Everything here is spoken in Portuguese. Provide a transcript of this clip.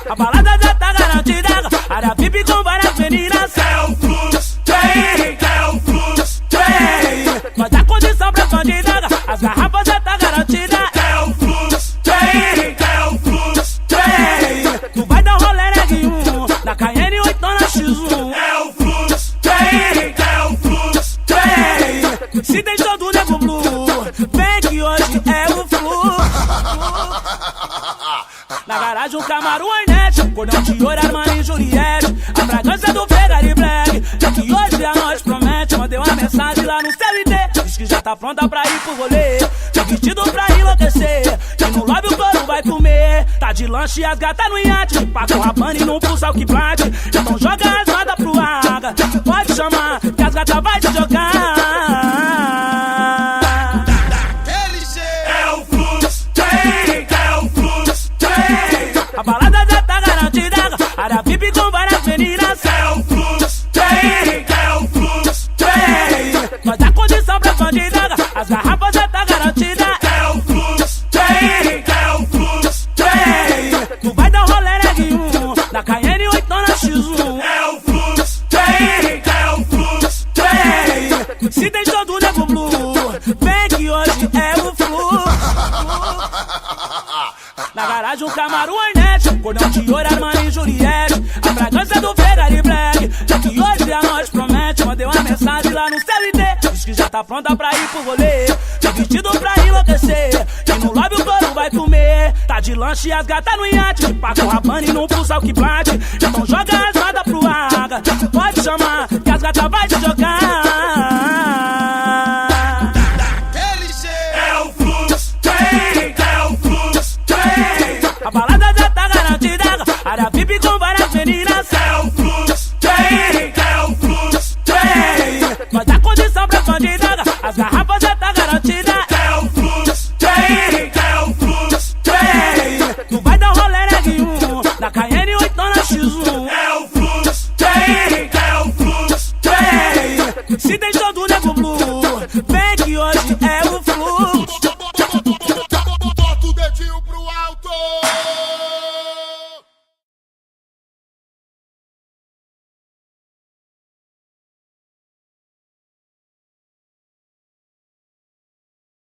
A balada já tá garantida, área VIP com várias meninas. É o fluxo, tem, é o fluxo, tem. Vai dar condição pra bandida, as garrafas já tá garantida. É o fluxo, tem, é o fluxo, tem. Tu vai dar rolê neguinho, na Cayenne ou então na X1. É o fluxo, tem, é o fluxo, tem. Se tem todo nego blue, vem que hoje é o fluxo. Na garagem um Camaro Hornet, um cordão de ouro, Armani e Juliette, a fragrância do Ferrari Black. Já que hoje a noite promete, mandei uma mensagem lá no CLT, diz que já tá pronta pra ir pro rolê, tá vestido pra enlouquecer, e no lobby o couro vai comer. Tá de lanche e as gatas no iate, paga o Rabani e não pulsa o que bate. Então joga as rodas pro ar, pode chamar que as gatas vai te jogar. A balada já tá garantida, área VIP com várias meninas. É o fluxo, tem, é o fluxo, tem. Vai dar condição pra bandida, as garrafas já tá garantida. É o fluxo, tem, é o fluxo, tem. Tu vai dar rolê neguinho, na Cayenne ou então na X1. É o fluxo, tem, é o fluxo, tem. Se tem todo nego blue, vem que hoje é o fluxo. Na garagem um Camaro Hornet, um cordão de ouro, Armani e Juliette, a fragrância do Ferrari Black. Já que hoje a noite promete, mandei uma mensagem lá no CLT, diz que já tá pronta pra ir pro rolê, tá vestido pra enlouquecer, e no lobby o couro vai comer. Tá de lanche e as gatas no iate, paga o Rabani e não pulsa o que bate. Então joga as rodas pro ar, pode chamar que as gatas vai te jogar.